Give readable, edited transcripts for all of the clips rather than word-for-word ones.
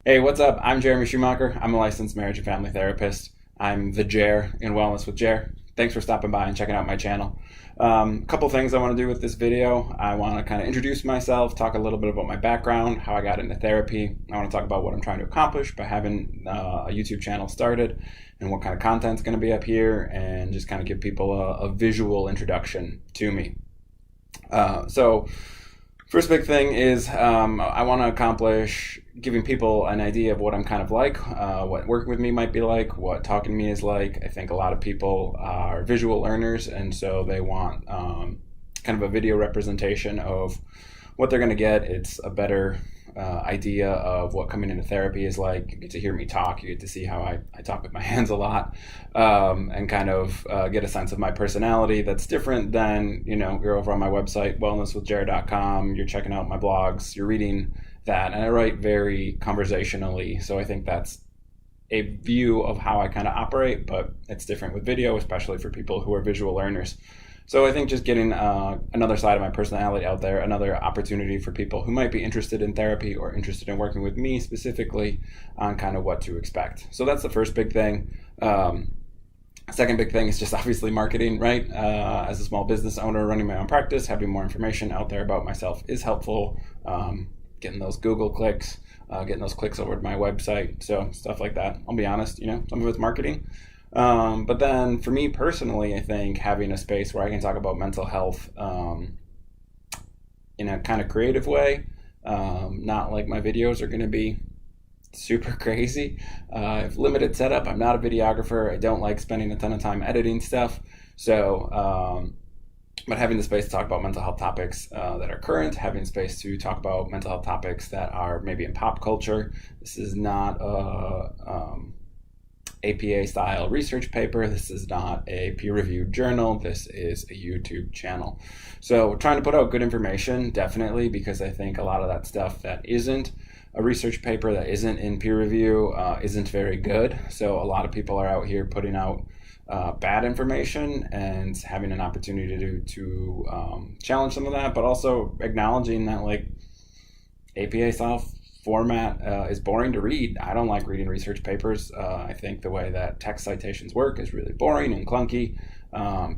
Hey, what's up? I'm Jeremy Schumacher. I'm a licensed marriage and family therapist. I'm the Jer in Wellness with Jer. Thanks for stopping by and checking out my channel. A couple things I want to do with this video. I want to kind of introduce myself, talk a little bit about my background, how I got into therapy. I want to talk about what I'm trying to accomplish by having a YouTube channel started and what kind of content's going to be up here, and just kind of give people a visual introduction to me. First big thing is I want to accomplish giving people an idea of what I'm kind of like, what working with me might be like, what talking to me is like. I think a lot of people are visual learners, and so they want kind of a video representation of what they're going to get. It's a better idea of what coming into therapy is like. You get to hear me talk. You get to see how I talk with my hands a lot, and kind of get a sense of my personality that's different than, you're over on my website, wellnesswithjared.com, you're checking out my blogs, you're reading that, and I write very conversationally. So I think that's a view of how I kind of operate, but it's different with video, especially for people who are visual learners. So I think just getting another side of my personality out there, another opportunity for people who might be interested in therapy or interested in working with me specifically on kind of what to expect. So that's the first big thing. Second big thing is just obviously marketing, right? As a small business owner running my own practice, having more information out there about myself is helpful. Getting those Google clicks, getting those clicks over to my website, so stuff like that. I'll be honest, some of it's marketing. But then for me personally, I think having a space where I can talk about mental health in a kind of creative way, not like my videos are going to be super crazy. I have limited setup. I'm not a videographer. I don't like spending a ton of time editing stuff. But having the space to talk about mental health topics that are current, having space to talk about mental health topics that are maybe in pop culture. This is not APA style research paper. This is not a peer-reviewed journal. This is a YouTube channel. So we're trying to put out good information, definitely, because I think a lot of that stuff that isn't a research paper, that isn't in peer review, isn't very good. So a lot of people are out here putting out bad information and having an opportunity to challenge some of that, but also acknowledging that APA style format is boring to read. I don't like reading research papers. I think the way that text citations work is really boring and clunky.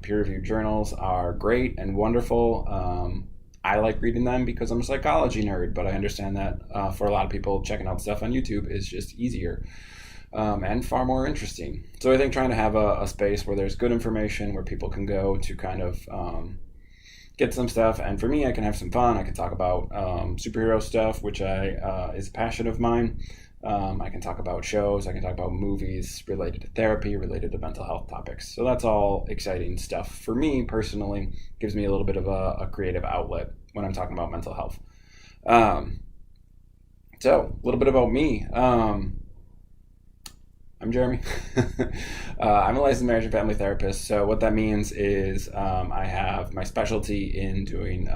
Peer-reviewed journals are great and wonderful. I like reading them because I'm a psychology nerd, but I understand that for a lot of people, checking out stuff on YouTube is just easier and far more interesting. So I think trying to have a space where there's good information, where people can go to kind of get some stuff, and for me, I can have some fun. I can talk about superhero stuff, which is a passion of mine. I can talk about shows. I can talk about movies related to therapy, related to mental health topics. So that's all exciting stuff. For me personally, gives me a little bit of a creative outlet when I'm talking about mental health. So a little bit about me. I'm Jeremy. I'm a licensed marriage and family therapist. So what that means is I have my specialty in doing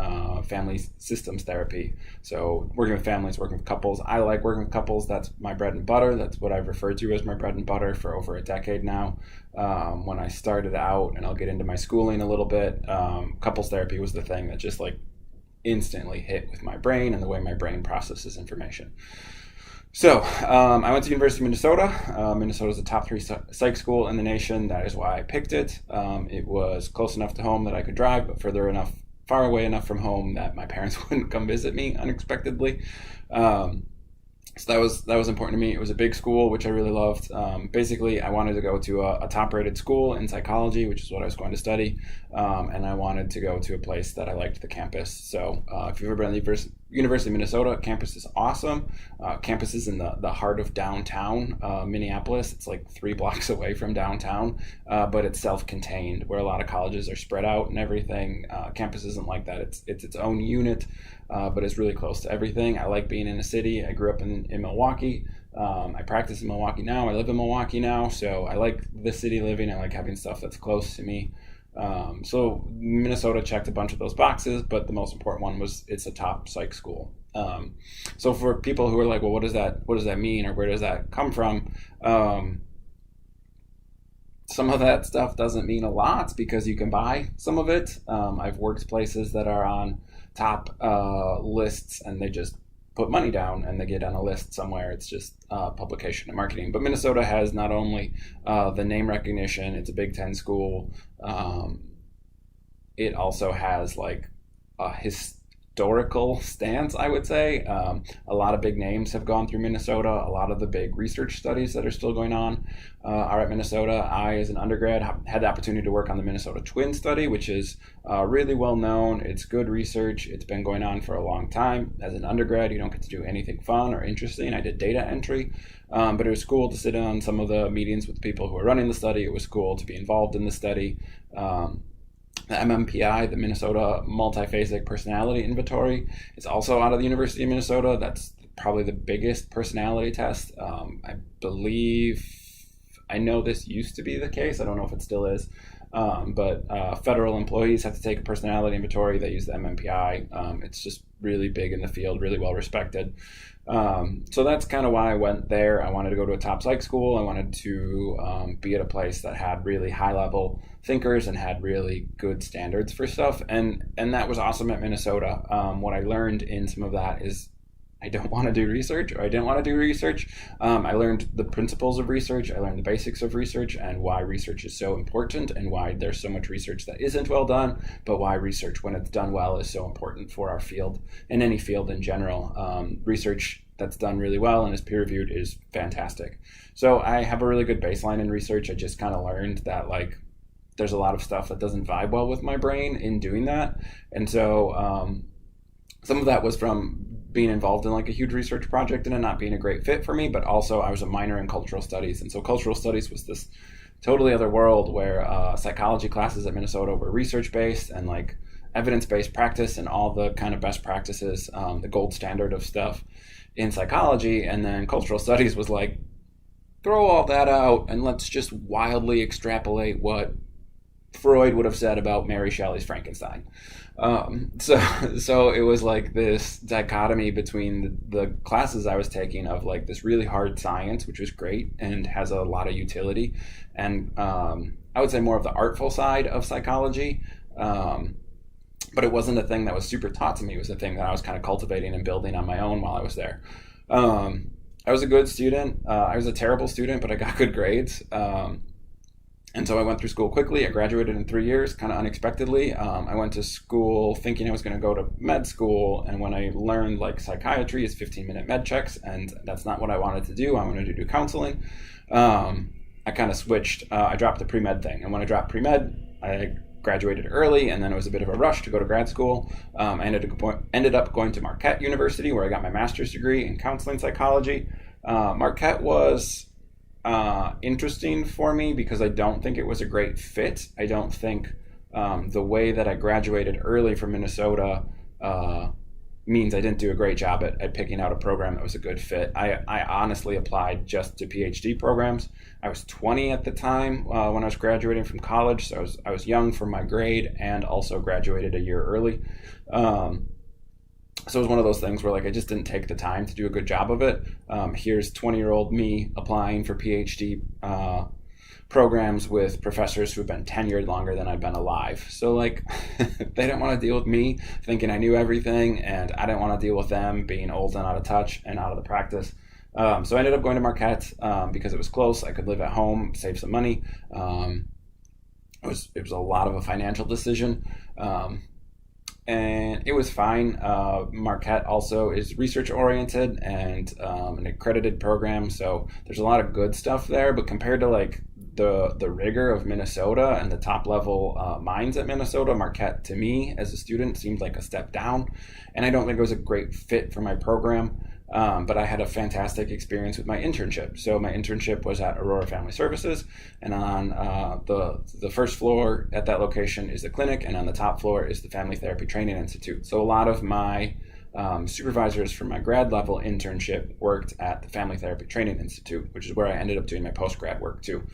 family systems therapy. So working with families, working with couples. I like working with couples. That's my bread and butter. That's what I've referred to as my bread and butter for over a decade now. When I started out, and I'll get into my schooling a little bit, couples therapy was the thing that just instantly hit with my brain and the way my brain processes information. So I went to University of Minnesota. Minnesota is the top 3 psych school in the nation. That is why I picked it. It was close enough to home that I could drive, but far away enough from home that my parents wouldn't come visit me unexpectedly. So that was important to me. It was a big school, which I really loved. Basically, I wanted to go to a top-rated school in psychology, which is what I was going to study, and I wanted to go to a place that I liked the campus. So if you've ever been to the University of Minnesota, campus is awesome. Campus is in the heart of downtown Minneapolis. It's 3 blocks away from downtown, but it's self-contained, where a lot of colleges are spread out and everything. Campus isn't like that. It's its own unit, but it's really close to everything. I like being in a city. I grew up in Milwaukee. I practice in Milwaukee now. I live in Milwaukee now, so I like the city living. I like having stuff that's close to me. So Minnesota checked a bunch of those boxes, but the most important one was it's a top psych school. So for people who are like, well, what does that mean, or where does that come from? Some of that stuff doesn't mean a lot because you can buy some of it. I've worked places that are on top lists and they just put money down and they get on a list somewhere. It's just publication and marketing. But Minnesota has not only the name recognition, it's a Big Ten school. It also has like a historical stance, I would say. A lot of big names have gone through Minnesota. A lot of the big research studies that are still going on are at Minnesota. I, as an undergrad, had the opportunity to work on the Minnesota Twin Study, which is really well known. It's good research. It's been going on for a long time. As an undergrad, you don't get to do anything fun or interesting. I did data entry, but it was cool to sit on some of the meetings with the people who were running the study. It was cool to be involved in the study. The MMPI, the Minnesota Multiphasic Personality Inventory, is also out of the University of Minnesota. That's probably the biggest personality test. I know this used to be the case. I don't know if it still is. But federal employees have to take a personality inventory. They use the MMPI. It's just really big in the field, really well respected. So that's kind of why I went there. I wanted to go to a top psych school. I wanted to be at a place that had really high level thinkers and had really good standards for stuff. And that was awesome at Minnesota. What I learned in some of that is I don't want to do research, or I didn't want to do research. I learned the principles of research. I learned the basics of research and why research is so important and why there's so much research that isn't well done, but why research, when it's done well, is so important for our field and any field in general. Research that's done really well and is peer-reviewed is fantastic. So I have a really good baseline in research. I just kind of learned that like there's a lot of stuff that doesn't vibe well with my brain in doing that. And so some of that was from being involved in like a huge research project and it not being a great fit for me, but also I was a minor in cultural studies. And so cultural studies was this totally other world where psychology classes at Minnesota were research-based and like evidence-based practice and all the kind of best practices, the gold standard of stuff in psychology. And then cultural studies was like, throw all that out and let's just wildly extrapolate what Freud would have said about Mary Shelley's Frankenstein. So it was like this dichotomy between the classes I was taking of like this really hard science, which was great and has a lot of utility, and I would say more of the artful side of psychology. But it wasn't a thing that was super taught to me. It was a thing that I was kind of cultivating and building on my own while I was there. I was a good student. I was a terrible student, but I got good grades. And so I went through school quickly. I graduated in 3 years, kind of unexpectedly. I went to school thinking I was going to go to med school. And when I learned like psychiatry is 15-minute med checks, and that's not what I wanted to do. I wanted to do counseling. I kind of switched. I dropped the pre-med thing. And when I dropped pre-med, I graduated early, and then it was a bit of a rush to go to grad school. I ended up going to Marquette University, where I got my master's degree in counseling psychology. Marquette was interesting for me because I don't think it was a great fit. I don't think the way that I graduated early from Minnesota means I didn't do a great job at picking out a program that was a good fit. I honestly applied just to PhD programs. I was 20 at the time when I was graduating from college, so I was young for my grade and also graduated a year early. So it was one of those things where like I just didn't take the time to do a good job of it. Here's 20-year-old me applying for PhD programs with professors who've been tenured longer than I'd been alive. So like they didn't want to deal with me thinking I knew everything, and I didn't want to deal with them being old and out of touch and out of the practice. So I ended up going to Marquette because it was close. I could live at home, save some money. It was a lot of a financial decision. And it was fine. Marquette also is research oriented and an accredited program, so there's a lot of good stuff there. But compared to like the rigor of Minnesota and the top level minds at Minnesota, Marquette to me as a student seemed like a step down, and I don't think it was a great fit for my program. But I had a fantastic experience with my internship. So my internship was at Aurora Family Services, and on the first floor at that location is the clinic, and on the top floor is the Family Therapy Training Institute. So a lot of my supervisors from my grad level internship worked at the Family Therapy Training Institute, which is where I ended up doing my post-grad work too.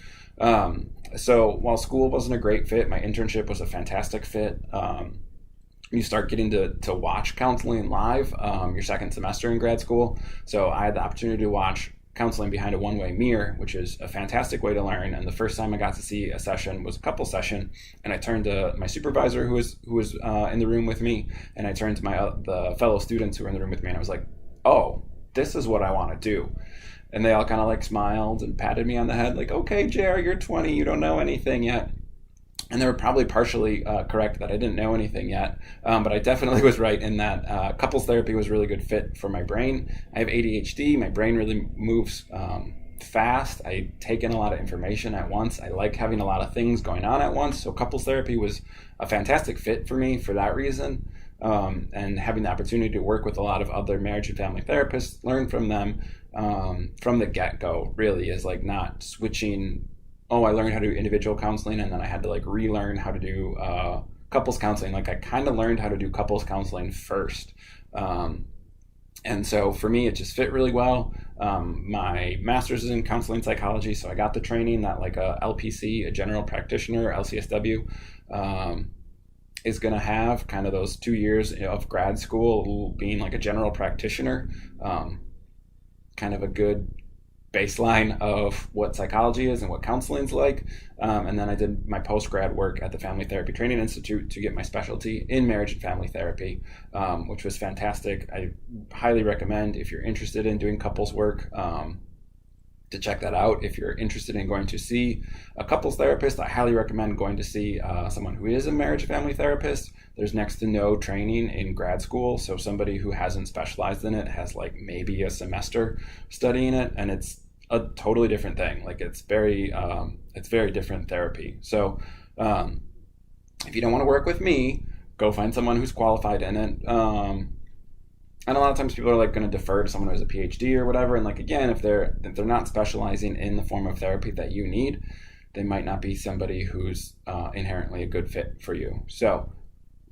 So while school wasn't a great fit, my internship was a fantastic fit. You start getting to watch counseling live your second semester in grad school. So I had the opportunity to watch counseling behind a one-way mirror, which is a fantastic way to learn. And the first time I got to see a session was a couple session, and I turned to my supervisor who was in the room with me, and I turned to the fellow students who were in the room with me, and I was like, oh, this is what I want to do. And they all kind of like smiled and patted me on the head, like, okay, JR, you're 20, you don't know anything yet. And they were probably partially correct that I didn't know anything yet, but I definitely was right in that couples therapy was a really good fit for my brain. I have ADHD. My brain really moves fast. I take in a lot of information at once. I like having a lot of things going on at once. So couples therapy was a fantastic fit for me for that reason. And having the opportunity to work with a lot of other marriage and family therapists, learn from them from the get-go really is like not switching. Oh, I learned how to do individual counseling and then I had to like relearn how to do couples counseling. Like I kind of learned how to do couples counseling first. And so for me, it just fit really well. My master's is in counseling psychology, so I got the training that like a LPC, a general practitioner, LCSW, is going to have kind of those 2 years of grad school being like a general practitioner, kind of a good baseline of what psychology is and what counseling's like. And then I did my post-grad work at the Family Therapy Training Institute to get my specialty in marriage and family therapy, which was fantastic. I highly recommend if you're interested in doing couples work to check that out. If you're interested in going to see a couples therapist, I highly recommend going to see someone who is a marriage and family therapist. There's next to no training in grad school, so somebody who hasn't specialized in it has like maybe a semester studying it, and it's a totally different thing. Like it's very different therapy. So if you don't want to work with me, go find someone who's qualified in it. And a lot of times people are like going to defer to someone who has a PhD or whatever. And like, again, if they're not specializing in the form of therapy that you need, they might not be somebody who's inherently a good fit for you. So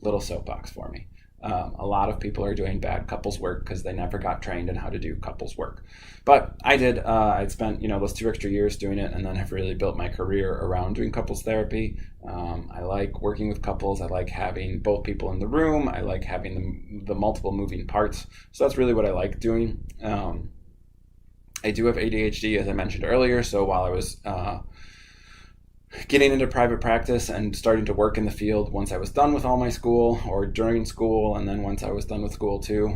little soapbox for me. A lot of people are doing bad couples work because they never got trained in how to do couples work. But I did. I'd spent those 2 extra years doing it, and then have really built my career around doing couples therapy. I like working with couples. I like having both people in the room. I like having the multiple moving parts. So that's really what I like doing. I do have ADHD, as I mentioned earlier. So while I was getting into private practice and starting to work in the field once I was done with all my school, or during school, and then once I was done with school too,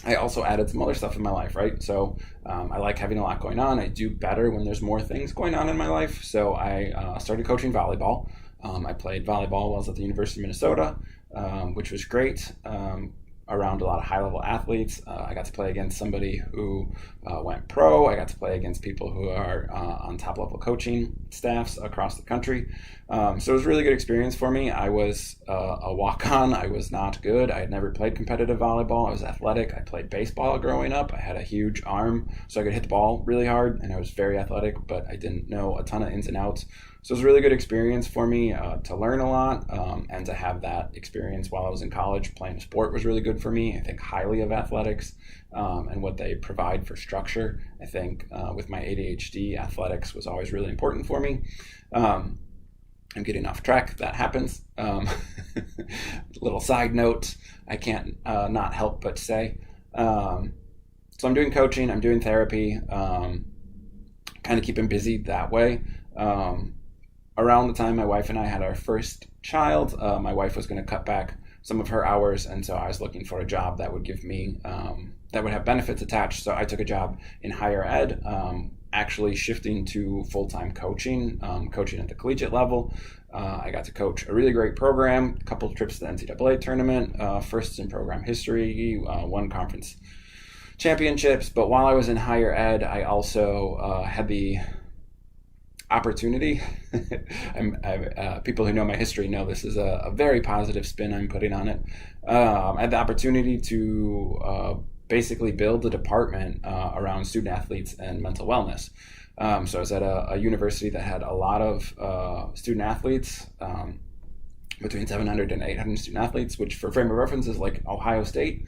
I also added some other stuff in my life, right? So I like having a lot going on. I do better when there's more things going on in my life. So I started coaching volleyball. I played volleyball while I was at the University of Minnesota, which was great. Around a lot of high-level athletes. I got to play against somebody who went pro. I got to play against people who are on top-level coaching staffs across the country. So it was a really good experience for me. I was a walk-on. I was not good. I had never played competitive volleyball. I was athletic. I played baseball growing up. I had a huge arm, so I could hit the ball really hard, and I was very athletic, but I didn't know a ton of ins and outs. So it was a really good experience for me to learn a lot, and to have that experience while I was in college playing a sport was really good for me. I think highly of athletics and what they provide for structure. I think with my ADHD, athletics was always really important for me. I'm getting off track. That happens. Little side note, I can't not help but say. So I'm doing coaching, I'm doing therapy, kind of keeping busy that way. Around the time my wife and I had our first child, my wife was going to cut back some of her hours, and so I was looking for a job that would give me, that would have benefits attached. So I took a job in higher ed, actually shifting to full-time coaching, coaching at the collegiate level. I got to coach a really great program, a couple of trips to the NCAA tournament, firsts in program history, won conference championships. But while I was in higher ed, I also had the opportunity. People who know my history know this is a very positive spin I'm putting on it. I had the opportunity to basically build a department around student athletes and mental wellness. So I was at a university that had a lot of student athletes, between 700 and 800 student athletes, which for frame of reference is like Ohio State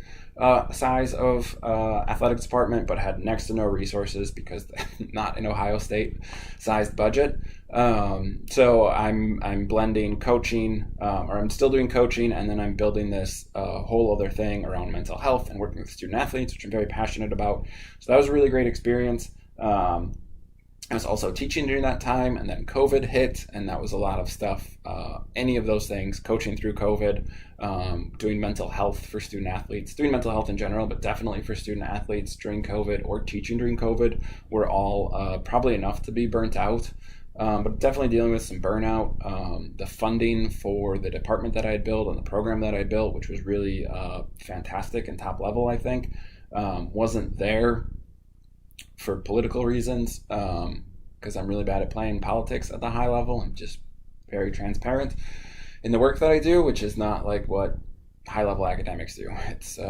size of athletics department, but had next to no resources because not an Ohio State sized budget. So I'm blending coaching, or I'm still doing coaching, and then I'm building this whole other thing around mental health and working with student athletes, which I'm very passionate about. So that was a really great experience. I was also teaching during that time, and then COVID hit, and that was a lot of stuff. Any of those things, coaching through COVID, doing mental health for student athletes, doing mental health in general, but definitely for student athletes during COVID or teaching during COVID, were all probably enough to be burnt out. But definitely dealing with some burnout. The funding for the department that I had built and the program that I built, which was really fantastic and top level, I think, wasn't there for political reasons, because I'm really bad at playing politics at the high level. I'm just very transparent in the work that I do, which is not like what high level academics do. It's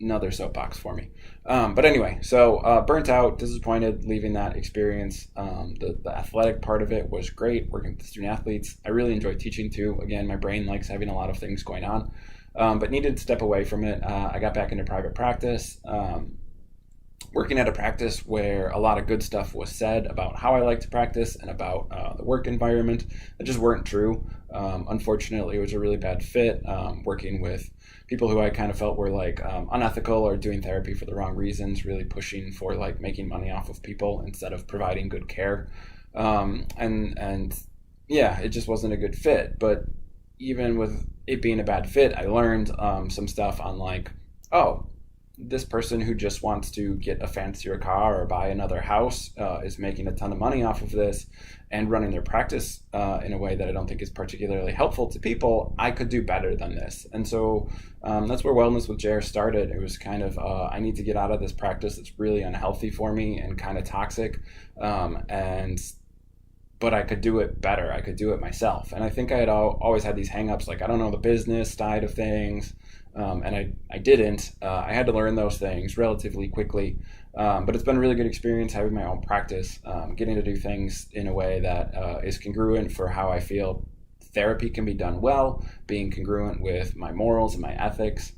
another soapbox for me. But anyway, so burnt out, disappointed leaving that experience. The athletic part of it was great, working with the student athletes. I really enjoy teaching too. Again, my brain likes having a lot of things going on, but needed to step away from it. I got back into private practice. Working at a practice where a lot of good stuff was said about how I like to practice and about the work environment that just weren't true. Unfortunately, it was a really bad fit, working with people who I kind of felt were like unethical or doing therapy for the wrong reasons, really pushing for like making money off of people instead of providing good care. And yeah, it just wasn't a good fit. But even with it being a bad fit, I learned some stuff on like, oh, this person who just wants to get a fancier car or buy another house is making a ton of money off of this and running their practice in a way that I don't think is particularly helpful to people. I could do better than this. And so that's where Wellness with JR started. It was kind of, I need to get out of this practice that's really unhealthy for me and kind of toxic. But I could do it better. I could do it myself. And I think I had always had these hangups, like I don't know the business side of things. And I didn't. I had to learn those things relatively quickly. But it's been a really good experience having my own practice, getting to do things in a way that is congruent for how I feel therapy can be done well, being congruent with my morals and my ethics,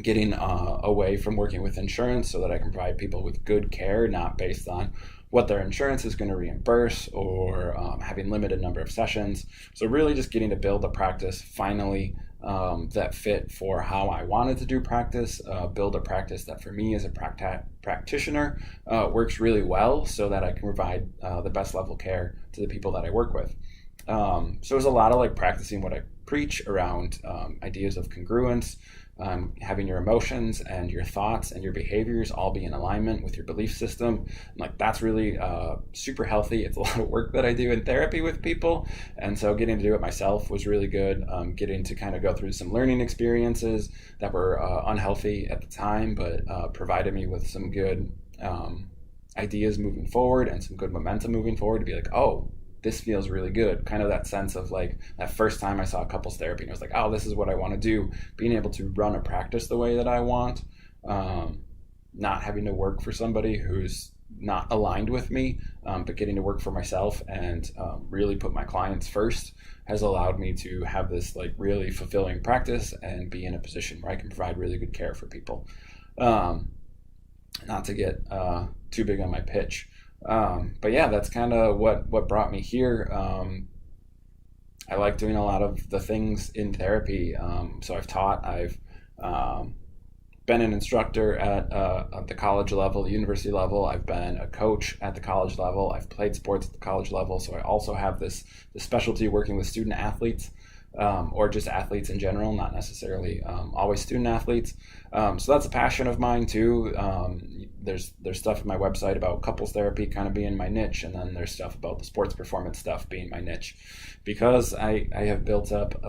getting away from working with insurance so that I can provide people with good care, not based on what their insurance is going to reimburse or having limited number of sessions. So really just getting to build a practice finally that fit for how I wanted to do practice, build a practice that for me as a practitioner works really well so that I can provide the best level care to the people that I work with. So there's a lot of like practicing what I preach around ideas of congruence, having your emotions and your thoughts and your behaviors all be in alignment with your belief system. And like that's really super healthy. It's a lot of work that I do in therapy with people, and so getting to do it myself was really good. Getting to kind of go through some learning experiences that were unhealthy at the time, but provided me with some good ideas moving forward and some good momentum moving forward to be like, oh, this feels really good. Kind of that sense of like that first time I saw couples therapy and I was like, oh, this is what I want to do. Being able to run a practice the way that I want, not having to work for somebody who's not aligned with me, but getting to work for myself and really put my clients first has allowed me to have this like really fulfilling practice and be in a position where I can provide really good care for people. Not to get too big on my pitch. But yeah, that's kind of what brought me here. I like doing a lot of the things in therapy. So I've taught, I've been an instructor at the college level, the university level. I've been a coach at the college level. I've played sports at the college level. So I also have this specialty working with student athletes. Or just athletes in general, not necessarily always student athletes. So that's a passion of mine too. There's stuff on my website about couples therapy kind of being my niche, and then there's stuff about the sports performance stuff being my niche, because I have built up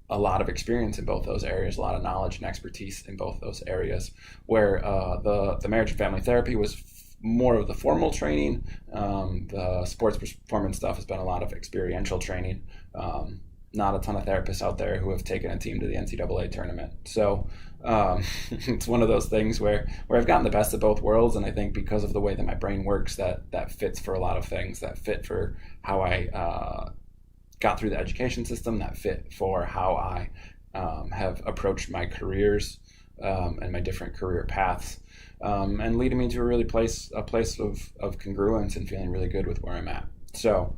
a lot of experience in both those areas, a lot of knowledge and expertise in both those areas, where the marriage and family therapy was more of the formal training. The sports performance stuff has been a lot of experiential training. Not a ton of therapists out there who have taken a team to the NCAA tournament. So it's one of those things where I've gotten the best of both worlds. And I think because of the way that my brain works, that fits for a lot of things, that fit for how I got through the education system, that fit for how I have approached my careers and my different career paths. And leading me to a place of congruence and feeling really good with where I'm at. So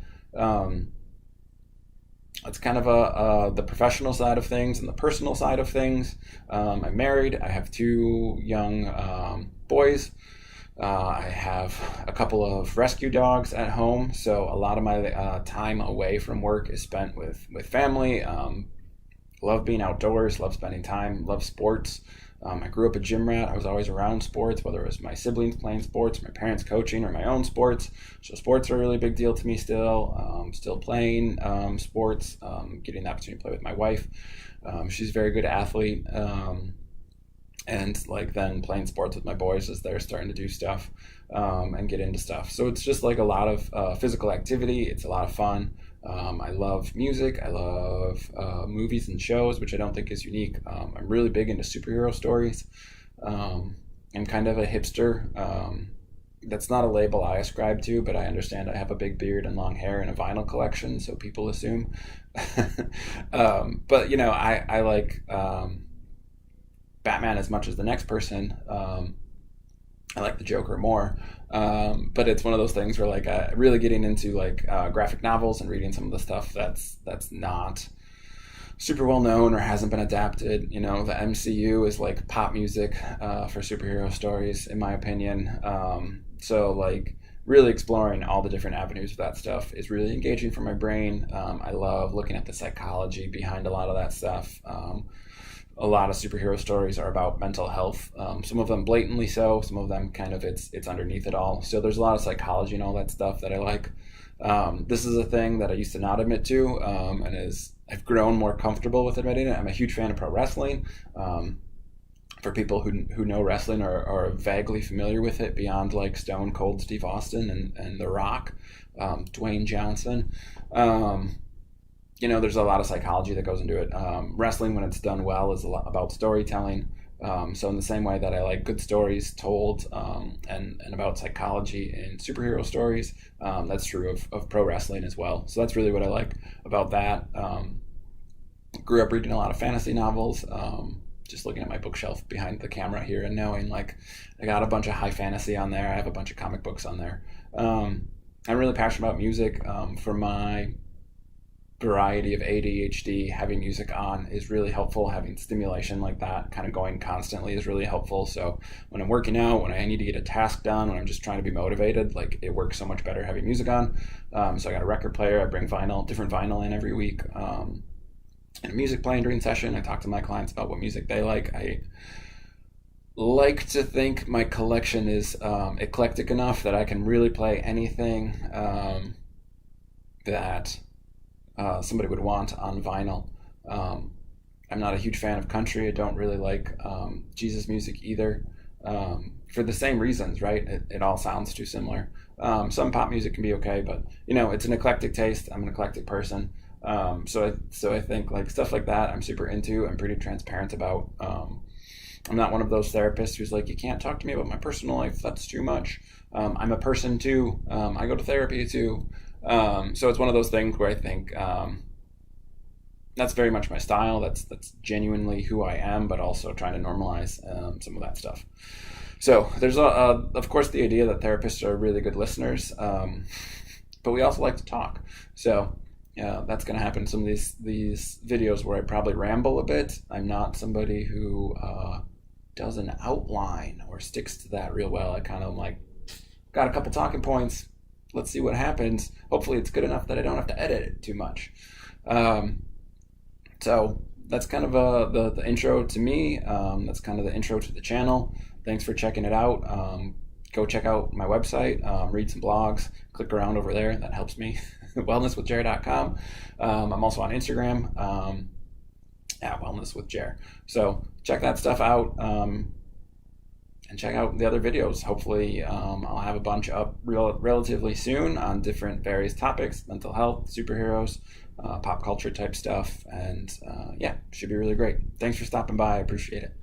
it's kind of the professional side of things and the personal side of things. I'm married. I have two young boys. I have a couple of rescue dogs at home, so a lot of my time away from work is spent with family. Love being outdoors, love spending time, love sports. I grew up a gym rat. I was always around sports, whether it was my siblings playing sports, my parents coaching, or my own sports. So sports are a really big deal to me still. Still playing sports, getting the opportunity to play with my wife. She's a very good athlete. And like then playing sports with my boys as they're starting to do stuff and get into stuff. So it's just like a lot of physical activity. It's a lot of fun. I love music. I love movies and shows, which I don't think is unique. I'm really big into superhero stories. I'm kind of a hipster. That's not a label I ascribe to, but I understand I have a big beard and long hair and a vinyl collection, so people assume. But, I like Batman as much as the next person. I like the Joker more, but it's one of those things where like really getting into like graphic novels and reading some of the stuff that's not super well known or hasn't been adapted. The MCU is like pop music for superhero stories, in my opinion. So like really exploring all the different avenues of that stuff is really engaging for my brain. I love looking at the psychology behind a lot of that stuff. A lot of superhero stories are about mental health. Some of them blatantly so, some of them kind of it's underneath it all. So there's a lot of psychology and all that stuff that I like. This is a thing that I used to not admit to, and I've grown more comfortable with admitting it. I'm a huge fan of pro wrestling. For people who know wrestling or are vaguely familiar with it beyond like Stone Cold Steve Austin and The Rock, Dwayne Johnson. There's a lot of psychology that goes into it. Wrestling, when it's done well, is a lot about storytelling. So in the same way that I like good stories told and about psychology in superhero stories, that's true of pro wrestling as well. So that's really what I like about that. Grew up reading a lot of fantasy novels. Just looking at my bookshelf behind the camera here and knowing like I got a bunch of high fantasy on there. I have a bunch of comic books on there. I'm really passionate about music. For my variety of ADHD, having music on is really helpful. Having stimulation like that kind of going constantly is really helpful. So when I'm working out, when I need to get a task done, when I'm just trying to be motivated, like it works so much better having music on. So I got a record player. I bring different vinyl in every week. And music playing during session. I talk to my clients about what music they like. I like to think my collection is eclectic enough that I can really play anything that somebody would want on vinyl. I'm not a huge fan of country. I don't really like Jesus music either, for the same reasons, right? It all sounds too similar. Some pop music can be okay, but it's an eclectic taste. I'm an eclectic person. So I think like stuff like that I'm super into. I'm pretty transparent about. I'm not one of those therapists who's like, you can't talk to me about my personal life. That's too much. I'm a person too. I go to therapy too. So it's one of those things where I think that's very much my style. That's genuinely who I am, but also trying to normalize some of that stuff. So there's of course the idea that therapists are really good listeners, but we also like to talk. So that's going to happen in some of these videos where I probably ramble a bit. I'm not somebody who does an outline or sticks to that real well. I kind of like got a couple talking points. Let's see what happens. Hopefully it's good enough that I don't have to edit it too much. So that's kind of the intro to me. That's kind of the intro to the channel. Thanks for checking it out. Go check out my website, read some blogs, click around over there. That helps me. wellnesswithjer.com. I'm also on Instagram at wellnesswithjer. So check that stuff out. And check out the other videos. Hopefully I'll have a bunch up relatively soon on different various topics, mental health, superheroes, pop culture type stuff. And should be really great. Thanks for stopping by. I appreciate it.